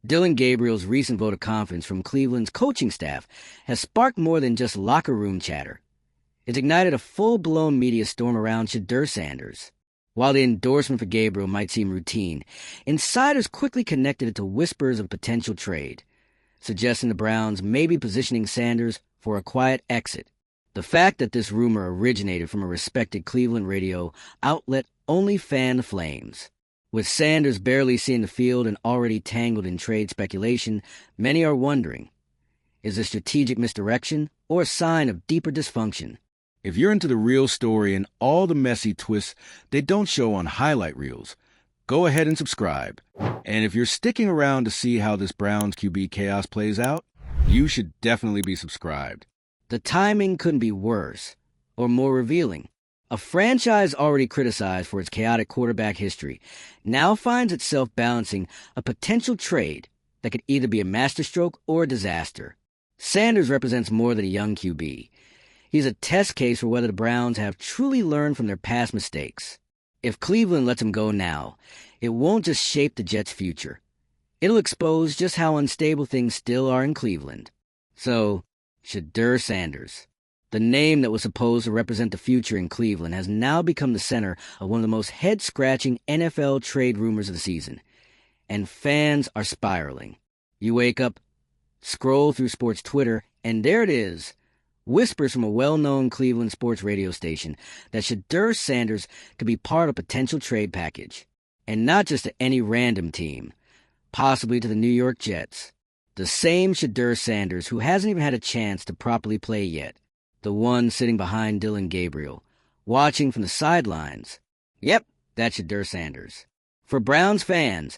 Dillon Gabriel's recent vote of confidence from Cleveland's coaching staff has sparked more than just locker room chatter. It's ignited a full-blown media storm around Shedeur Sanders. While the endorsement for Gabriel might seem routine, insiders quickly connected it to whispers of potential trade, suggesting the Browns may be positioning Sanders for a quiet exit. The fact that this rumor originated from a respected Cleveland radio outlet only fanned the flames. With Sanders barely seeing the field and already tangled in trade speculation, many are wondering, is this strategic misdirection or a sign of deeper dysfunction? If you're into the real story and all the messy twists they don't show on highlight reels, go ahead and subscribe. And if you're sticking around to see how this Browns QB chaos plays out, you should definitely be subscribed. The timing couldn't be worse or more revealing. A franchise already criticized for its chaotic quarterback history now finds itself balancing a potential trade that could either be a masterstroke or a disaster. Sanders represents more than a young QB. He's a test case for whether the Browns have truly learned from their past mistakes. If Cleveland lets him go now, it won't just shape the Jets' future. It'll expose just how unstable things still are in Cleveland. So, Shedeur Sanders, the name that was supposed to represent the future in Cleveland, has now become the center of one of the most head-scratching NFL trade rumors of the season. And fans are spiraling. You wake up, scroll through sports Twitter, and there it is. Whispers from a well-known Cleveland sports radio station that Shedeur Sanders could be part of a potential trade package. And not just to any random team, possibly to the New York Jets. The same Shedeur Sanders who hasn't even had a chance to properly play yet. The one sitting behind Dillon Gabriel, watching from the sidelines. Yep, that's Shedeur Sanders. For Browns fans,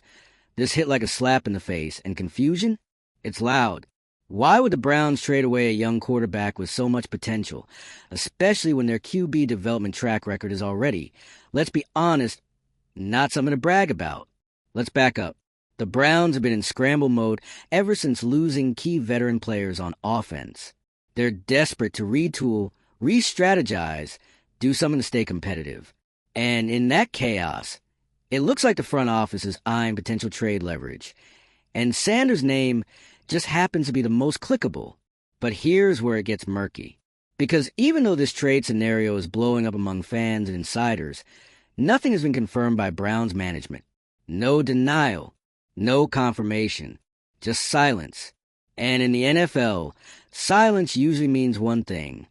this hit like a slap in the face, and confusion? It's loud. Why would the Browns trade away a young quarterback with so much potential, especially when their QB development track record is already, let's be honest, not something to brag about? Let's back up. The Browns have been in scramble mode ever since losing key veteran players on offense. They're desperate to retool, re-strategize, do something to stay competitive. And in that chaos, it looks like the front office is eyeing potential trade leverage. And Sanders' name just happens to be the most clickable. But here's where it gets murky. Because even though this trade scenario is blowing up among fans and insiders, nothing has been confirmed by Browns management. No denial, no confirmation, just silence. And in the NFL, silence usually means one thing.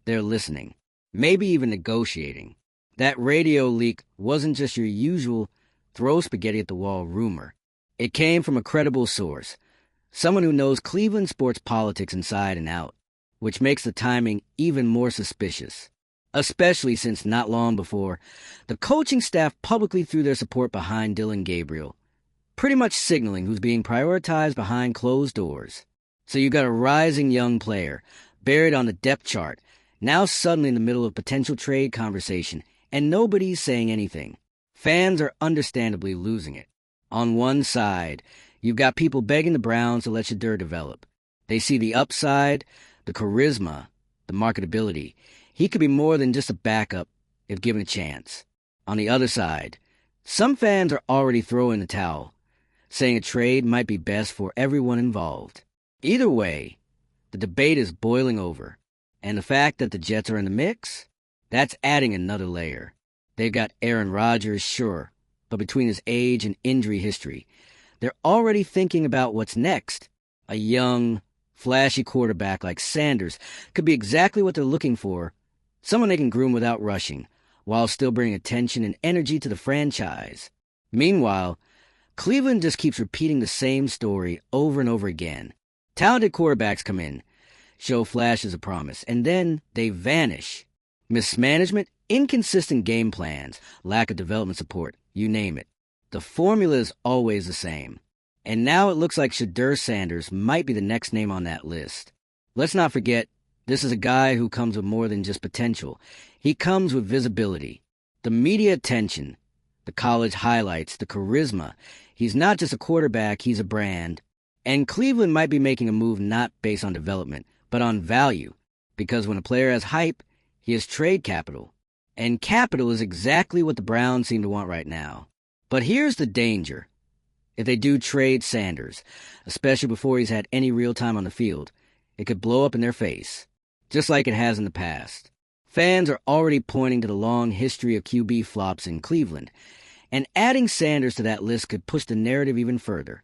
They're listening, maybe even negotiating. That radio leak wasn't just your usual throw spaghetti at the wall rumor. It came from a credible source, someone who knows Cleveland sports politics inside and out, which makes the timing even more suspicious. Especially since not long before, the coaching staff publicly threw their support behind Dillon Gabriel, pretty much signaling who's being prioritized behind closed doors. So you got a rising young player, buried on the depth chart, now suddenly in the middle of potential trade conversation, and nobody's saying anything. Fans are understandably losing it. On one side, you've got people begging the Browns to let Shedeur develop. They see the upside, the charisma, the marketability. He could be more than just a backup if given a chance. On the other side, some fans are already throwing the towel, saying a trade might be best for everyone involved. Either way, the debate is boiling over. And the fact that the Jets are in the mix, that's adding another layer. They've got Aaron Rodgers, sure, but between his age and injury history, they're already thinking about what's next. A young, flashy quarterback like Sanders could be exactly what they're looking for, someone they can groom without rushing, while still bringing attention and energy to the franchise. Meanwhile, Cleveland just keeps repeating the same story over and over again. Talented quarterbacks come in, show flashes of promise, and then they vanish. Mismanagement, inconsistent game plans, lack of development support, you name it. The formula is always the same. And now it looks like Shedeur Sanders might be the next name on that list. Let's not forget, this is a guy who comes with more than just potential. He comes with visibility. The media attention, the college highlights, the charisma. He's not just a quarterback, he's a brand. And Cleveland might be making a move not based on development, but on value. Because when a player has hype, he has trade capital. And capital is exactly what the Browns seem to want right now. But here's the danger. If they do trade Sanders, especially before he's had any real time on the field, it could blow up in their face, just like it has in the past. Fans are already pointing to the long history of QB flops in Cleveland, and adding Sanders to that list could push the narrative even further,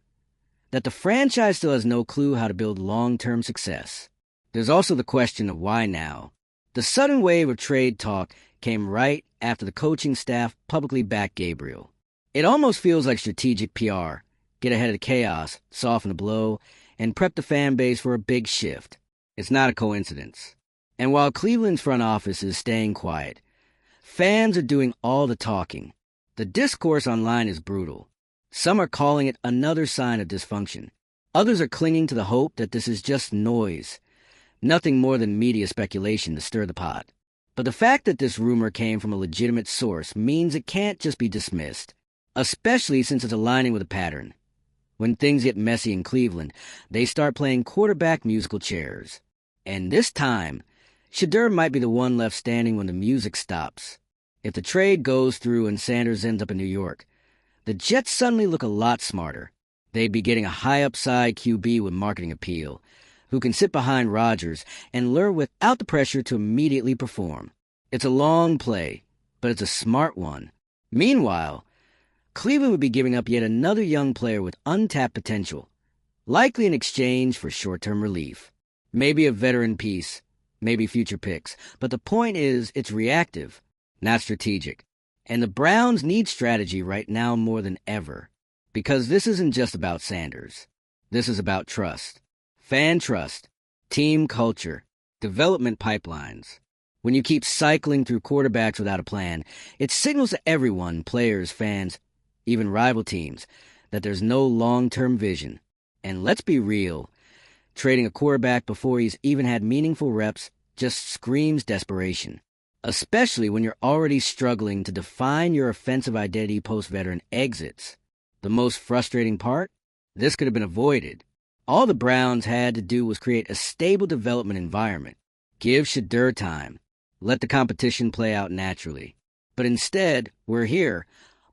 that the franchise still has no clue how to build long-term success. There's also the question of why now. The sudden wave of trade talk came right after the coaching staff publicly backed Gabriel. It almost feels like strategic PR. Get ahead of the chaos, soften the blow, and prep the fan base for a big shift. It's not a coincidence. And while Cleveland's front office is staying quiet, fans are doing all the talking. The discourse online is brutal. Some are calling it another sign of dysfunction. Others are clinging to the hope that this is just noise, nothing more than media speculation to stir the pot. But the fact that this rumor came from a legitimate source means it can't just be dismissed, especially since it's aligning with a pattern. When things get messy in Cleveland, they start playing quarterback musical chairs. And this time, Shedeur might be the one left standing when the music stops. If the trade goes through and Sanders ends up in New York, the Jets suddenly look a lot smarter. They'd be getting a high-upside QB with marketing appeal, who can sit behind Rodgers and lure without the pressure to immediately perform. It's a long play, but it's a smart one. Meanwhile, Cleveland would be giving up yet another young player with untapped potential, likely in exchange for short-term relief. Maybe a veteran piece, maybe future picks, but the point is it's reactive, not strategic. And the Browns need strategy right now more than ever, because this isn't just about Sanders. This is about trust. Fan trust, team culture, development pipelines. When you keep cycling through quarterbacks without a plan, it signals to everyone, players, fans, even rival teams, that there's no long-term vision. And let's be real, trading a quarterback before he's even had meaningful reps just screams desperation, especially when you're already struggling to define your offensive identity post-veteran exits. The most frustrating part? This could have been avoided. All the Browns had to do was create a stable development environment, give Shedeur time, let the competition play out naturally. But instead, we're here,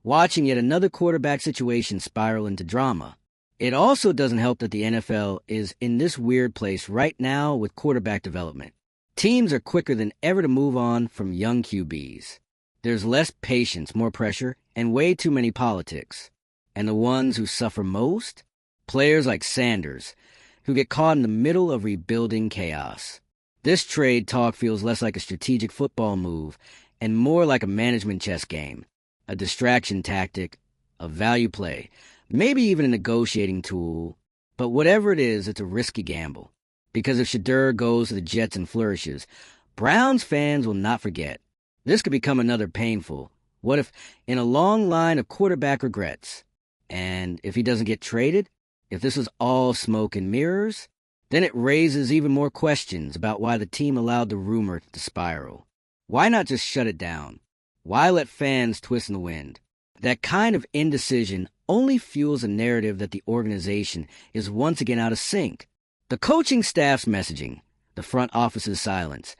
watching yet another quarterback situation spiral into drama. It also doesn't help that the NFL is in this weird place right now with quarterback development. Teams are quicker than ever to move on from young QBs. There's less patience, more pressure, and way too many politics. And the ones who suffer most? Players like Sanders, who get caught in the middle of rebuilding chaos. This trade talk feels less like a strategic football move and more like a management chess game, a distraction tactic, a value play, maybe even a negotiating tool. But whatever it is, it's a risky gamble. Because if Shedeur goes to the Jets and flourishes, Browns fans will not forget. This could become another painful, what if, in a long line of quarterback regrets. And if he doesn't get traded, if this was all smoke and mirrors, then it raises even more questions about why the team allowed the rumor to spiral. Why not just shut it down? Why let fans twist in the wind? That kind of indecision only fuels a narrative that the organization is once again out of sync. The coaching staff's messaging, the front office's silence,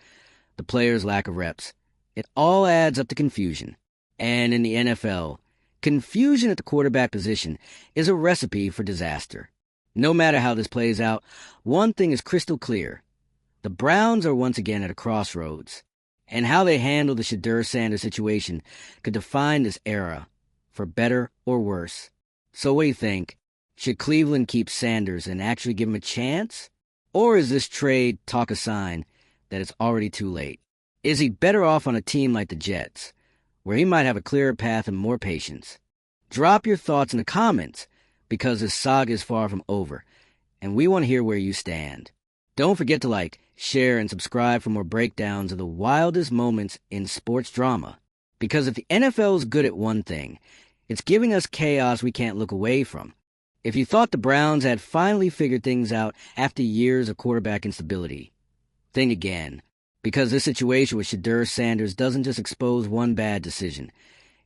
the players' lack of reps, it all adds up to confusion. And in the NFL, confusion at the quarterback position is a recipe for disaster. No matter how this plays out, one thing is crystal clear. The Browns are once again at a crossroads, and how they handle the Shedeur-Sanders situation could define this era, for better or worse. So what do you think? Should Cleveland keep Sanders and actually give him a chance? Or is this trade talk a sign that it's already too late? Is he better off on a team like the Jets, where he might have a clearer path and more patience? Drop your thoughts in the comments, because this saga is far from over, and we want to hear where you stand. Don't forget to like, share, and subscribe for more breakdowns of the wildest moments in sports drama. Because if the NFL is good at one thing, it's giving us chaos we can't look away from. If you thought the Browns had finally figured things out after years of quarterback instability, think again. Because this situation with Shedeur-Sanders doesn't just expose one bad decision.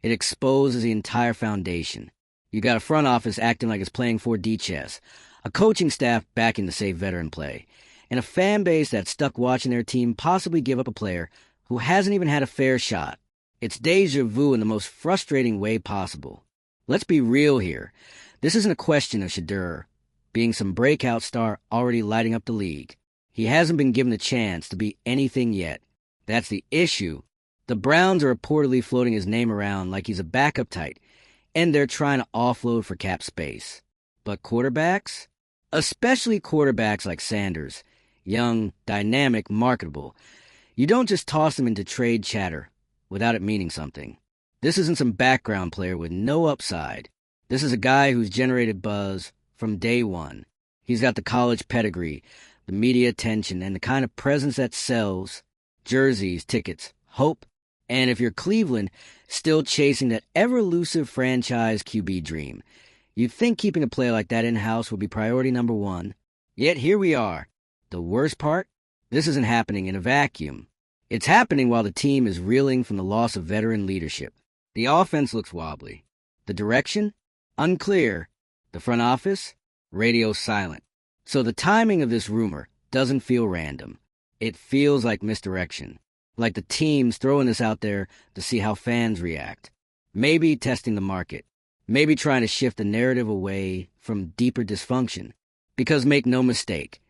It exposes the entire foundation. You got a front office acting like it's playing 4D chess, a coaching staff backing the safe veteran play, and a fan base that's stuck watching their team possibly give up a player who hasn't even had a fair shot. It's deja vu in the most frustrating way possible. Let's be real here. This isn't a question of Shedeur being some breakout star already lighting up the league. He hasn't been given a chance to be anything yet. That's the issue. The Browns are reportedly floating his name around like he's a backup type, and they're trying to offload for cap space. But quarterbacks? Especially quarterbacks like Sanders, young, dynamic, marketable. You don't just toss them into trade chatter without it meaning something. This isn't some background player with no upside. This is a guy who's generated buzz from day one. He's got the college pedigree, the media attention, and the kind of presence that sells jerseys, tickets, hope, and if you're Cleveland, still chasing that ever-elusive franchise QB dream. You'd think keeping a player like that in-house would be priority number one. Yet here we are. The worst part? This isn't happening in a vacuum. It's happening while the team is reeling from the loss of veteran leadership. The offense looks wobbly. The direction? Unclear. The front office? Radio silent. So the timing of this rumor doesn't feel random. It feels like misdirection. Like the team's throwing this out there to see how fans react. Maybe testing the market. Maybe trying to shift the narrative away from deeper dysfunction. Because make no mistake,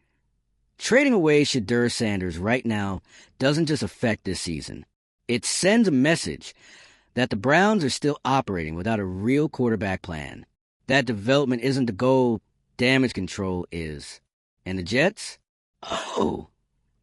trading away Shedeur Sanders right now doesn't just affect this season. It sends a message that the Browns are still operating without a real quarterback plan. That development isn't the goal, damage control is. And the Jets? Oh,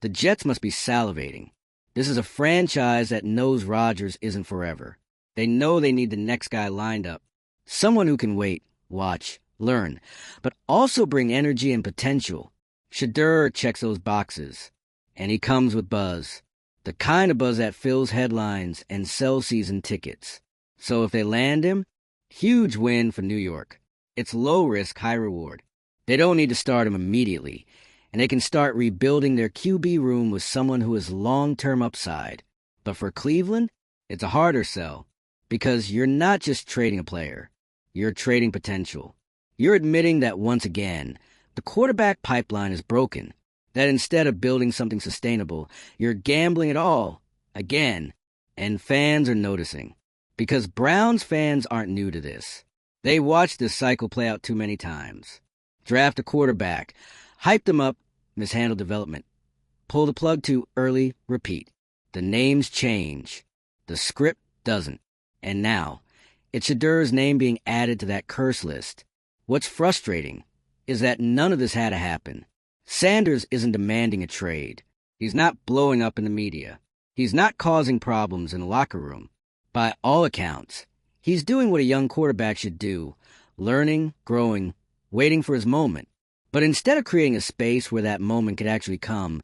the Jets must be salivating. This is a franchise that knows Rodgers isn't forever. They know they need the next guy lined up. Someone who can wait, watch, learn, but also bring energy and potential. Shedeur checks those boxes, and he comes with buzz. The kind of buzz that fills headlines and sells season tickets. So if they land him, huge win for New York. It's low risk, high reward. They don't need to start him immediately, and they can start rebuilding their QB room with someone who has long-term upside. But for Cleveland, it's a harder sell, because you're not just trading a player. You're trading potential. You're admitting that once again, the quarterback pipeline is broken, that instead of building something sustainable, you're gambling it all, again, and fans are noticing. Because Browns fans aren't new to this. They watched this cycle play out too many times. Draft a quarterback, hype them up, mishandle development. Pull the plug too early, repeat. The names change. The script doesn't. And now, it's Shedeur's name being added to that curse list. What's frustrating is that none of this had to happen. Sanders isn't demanding a trade. He's not blowing up in the media. He's not causing problems in the locker room. By all accounts, he's doing what a young quarterback should do, learning, growing, waiting for his moment. But instead of creating a space where that moment could actually come,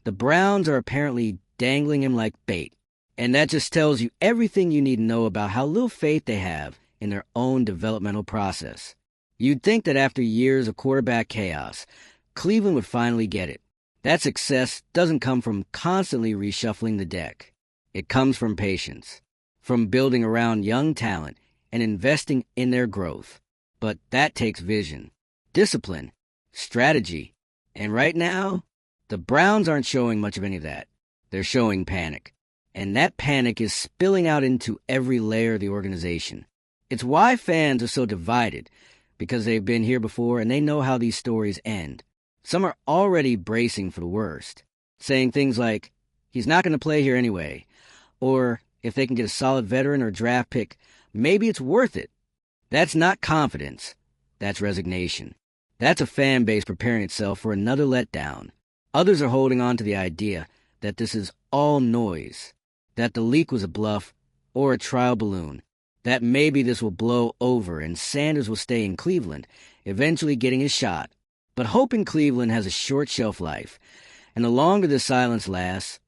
the Browns are apparently dangling him like bait. And that just tells you everything you need to know about how little faith they have in their own developmental process. You'd think that after years of quarterback chaos, Cleveland would finally get it. That success doesn't come from constantly reshuffling the deck. It comes from patience, from building around young talent and investing in their growth. But that takes vision, discipline, strategy. And right now, the Browns aren't showing much of any of that. They're showing panic. And that panic is spilling out into every layer of the organization. It's why fans are so divided, because they've been here before and they know how these stories end. Some are already bracing for the worst, saying things like, he's not going to play here anyway, or if they can get a solid veteran or draft pick, maybe it's worth it. That's not confidence. That's resignation. That's a fan base preparing itself for another letdown. Others are holding on to the idea that this is all noise, that the leak was a bluff or a trial balloon, that maybe this will blow over and Sanders will stay in Cleveland, eventually getting his shot. But hope in Cleveland has a short shelf life, and the longer this silence lasts,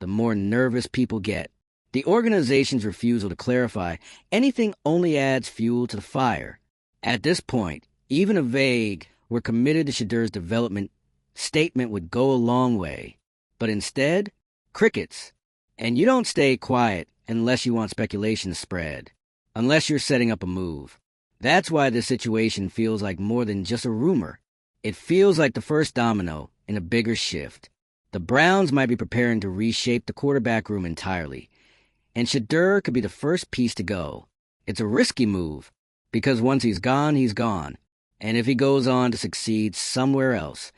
the more nervous people get. The organization's refusal to clarify anything only adds fuel to the fire. At this point, even a vague, "we're committed to Shedeur's development" statement would go a long way. But instead, crickets. And you don't stay quiet unless you want speculation to spread, unless you're setting up a move. That's why this situation feels like more than just a rumor. It feels like the first domino in a bigger shift. The Browns might be preparing to reshape the quarterback room entirely, and Shedeur could be the first piece to go. It's a risky move, Because once he's gone, he's gone. And if he goes on to succeed somewhere else,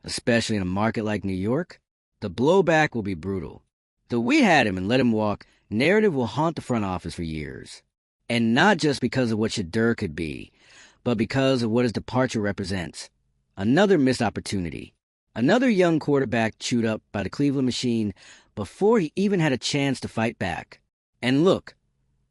especially in a market like New York, the blowback will be brutal. The "we had him and let him walk" narrative will haunt the front office for years. And not just because of what Shedeur could be, but because of what his departure represents. Another missed opportunity. Another young quarterback chewed up by the Cleveland machine before he even had a chance to fight back. And look,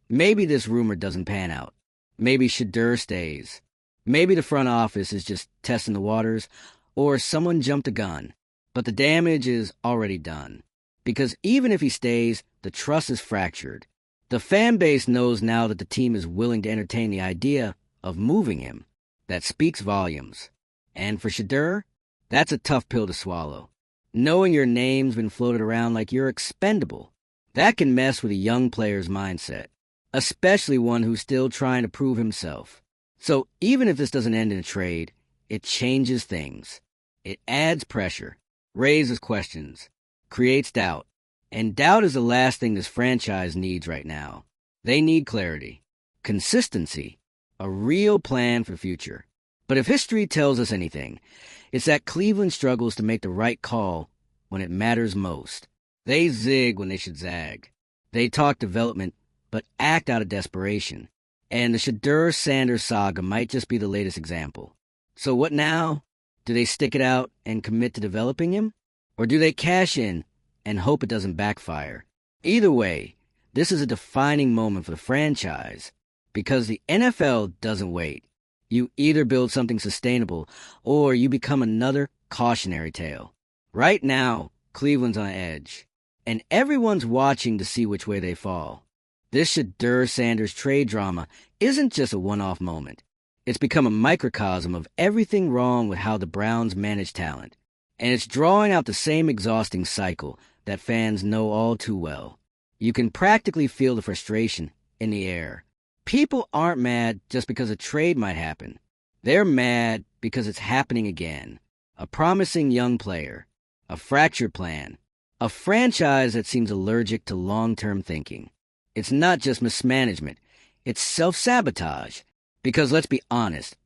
maybe this rumor doesn't pan out. Maybe Shedeur stays. Maybe the front office is just testing the waters, or someone jumped a gun. But the damage is already done. Because even if he stays, the trust is fractured. The fan base knows now that the team is willing to entertain the idea of moving him. That speaks volumes. And for Shedeur, that's a tough pill to swallow. Knowing your name's been floated around like you're expendable, that can mess with a young player's mindset, especially one who's still trying to prove himself. So even if this doesn't end in a trade, it changes things. It adds pressure, raises questions, creates doubt. And doubt is the last thing this franchise needs right now. They need clarity, consistency, a real plan for the future. But if history tells us anything, it's that Cleveland struggles to make the right call when it matters most. They zig when they should zag. They talk development, but act out of desperation. And the Shedeur-Sanders saga might just be the latest example. So what now? Do they stick it out and commit to developing him? Or do they cash in and hope it doesn't backfire? Either way, this is a defining moment for the franchise, because the NFL doesn't wait. You either build something sustainable, or you become another cautionary tale. Right now, Cleveland's on edge, and everyone's watching to see which way they fall. This Shedeur-Sanders trade drama isn't just a one-off moment. It's become a microcosm of everything wrong with how the Browns manage talent, and it's drawing out the same exhausting cycle that fans know all too well. You can practically feel the frustration in the air. People aren't mad just because a trade might happen. They're mad because it's happening again. A promising young player, a fractured plan, a franchise that seems allergic to long-term thinking. It's not just mismanagement, it's self-sabotage. Because let's be honest,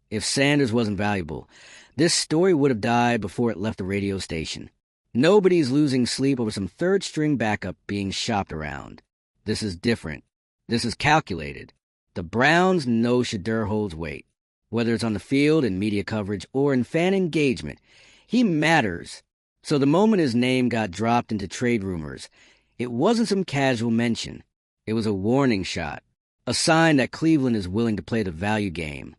if Sanders wasn't valuable, this story would have died before it left the radio station. Nobody's losing sleep over some third-string backup being shopped around. This is different. This is calculated. The Browns know Shedeur holds weight. Whether it's on the field, in media coverage, or in fan engagement, he matters. So the moment his name got dropped into trade rumors, it wasn't some casual mention. It was a warning shot, a sign that Cleveland is willing to play the value game,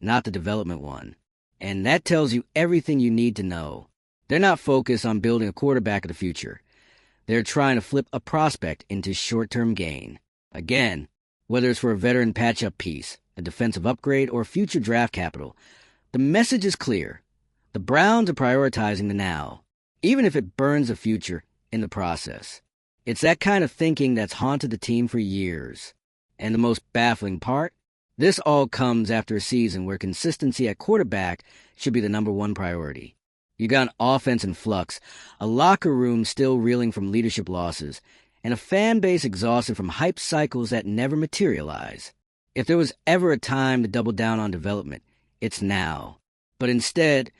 not the development one. And that tells you everything you need to know. They're not focused on building a quarterback of the future. They're trying to flip a prospect into short-term gain. Again, whether it's for a veteran patch-up piece, a defensive upgrade, or future draft capital, the message is clear. The Browns are prioritizing the now, even if it burns the future in the process. It's that kind of thinking that's haunted the team for years. And the most baffling part? This all comes after a season where consistency at quarterback should be the number one priority. You got an offense in flux, a locker room still reeling from leadership losses, and a fan base exhausted from hype cycles that never materialize. If there was ever a time to double down on development, it's now. But instead,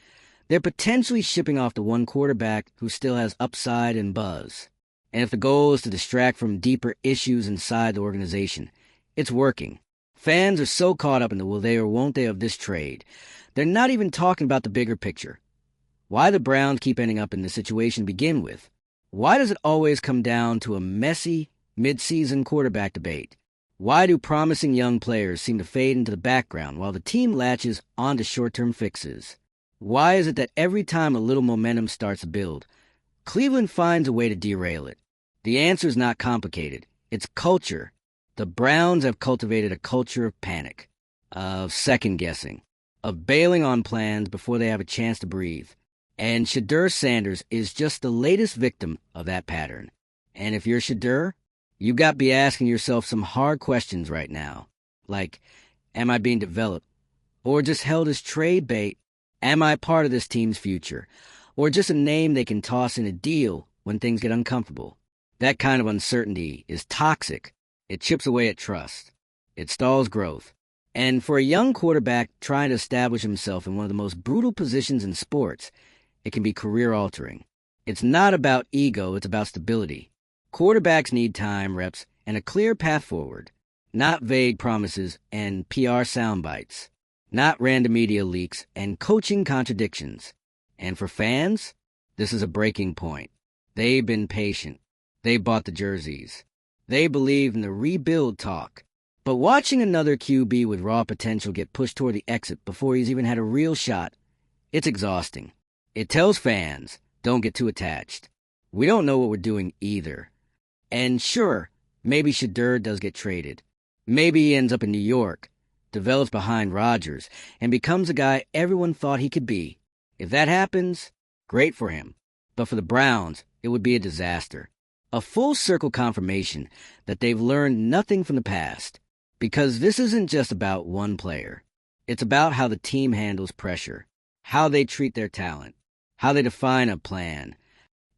they're potentially shipping off the one quarterback who still has upside and buzz. And if the goal is to distract from deeper issues inside the organization, it's working. Fans are so caught up in the will they or won't they of this trade, they're not even talking about the bigger picture. Why the Browns keep ending up in this situation to begin with? Why does it always come down to a messy, mid-season quarterback debate? Why do promising young players seem to fade into the background while the team latches onto short-term fixes? Why is it that every time a little momentum starts to build, Cleveland finds a way to derail it? The answer is not complicated. It's culture. The Browns have cultivated a culture of panic, of second-guessing, of bailing on plans before they have a chance to breathe. And Shedeur-Sanders is just the latest victim of that pattern. And if you're Shedeur, you've got to be asking yourself some hard questions right now. Like, am I being developed? Or just held as trade bait? Am I part of this team's future? Or just a name they can toss in a deal when things get uncomfortable? That kind of uncertainty is toxic. It chips away at trust. It stalls growth. And for a young quarterback trying to establish himself in one of the most brutal positions in sports, it can be career-altering. It's not about ego, it's about stability. Quarterbacks need time, reps, and a clear path forward, not vague promises and PR sound bites, not random media leaks and coaching contradictions. And for fans, this is a breaking point. They've been patient. They bought the jerseys. They believe in the rebuild talk. But watching another QB with raw potential get pushed toward the exit before he's even had a real shot, it's exhausting. It tells fans, don't get too attached. We don't know what we're doing either. And sure, maybe Shedeur does get traded. Maybe he ends up in New York, develops behind Rodgers, and becomes a guy everyone thought he could be. If that happens, great for him. But for the Browns, it would be a disaster. A full circle confirmation that they've learned nothing from the past. Because this isn't just about one player. It's about how the team handles pressure, how they treat their talent, how they define a plan.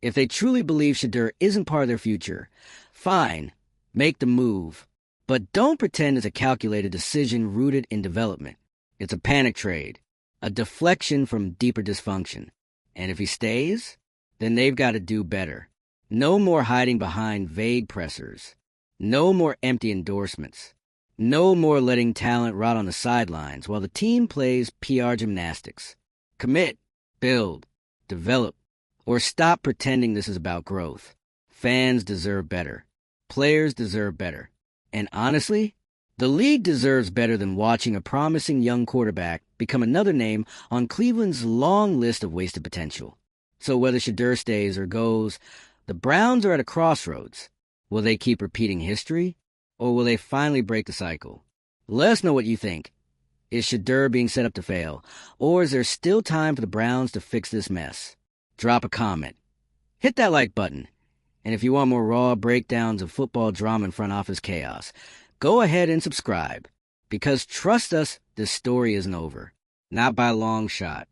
If they truly believe Shedeur isn't part of their future, fine, make the move. But don't pretend it's a calculated decision rooted in development. It's a panic trade, a deflection from deeper dysfunction. And if he stays, then they've got to do better. No more hiding behind vague pressers. No more empty endorsements. No more letting talent rot on the sidelines while the team plays PR gymnastics. Commit, build, develop, or stop pretending this is about growth. Fans deserve better. Players deserve better. And honestly, the league deserves better than watching a promising young quarterback become another name on Cleveland's long list of wasted potential. So whether Shedeur stays or goes, the Browns are at a crossroads. Will they keep repeating history? Or will they finally break the cycle? Let us know what you think. Is Shedeur being set up to fail? Or is there still time for the Browns to fix this mess? Drop a comment. Hit that like button. And if you want more raw breakdowns of football drama and front office chaos, go ahead and subscribe. Because trust us, this story isn't over. Not by a long shot.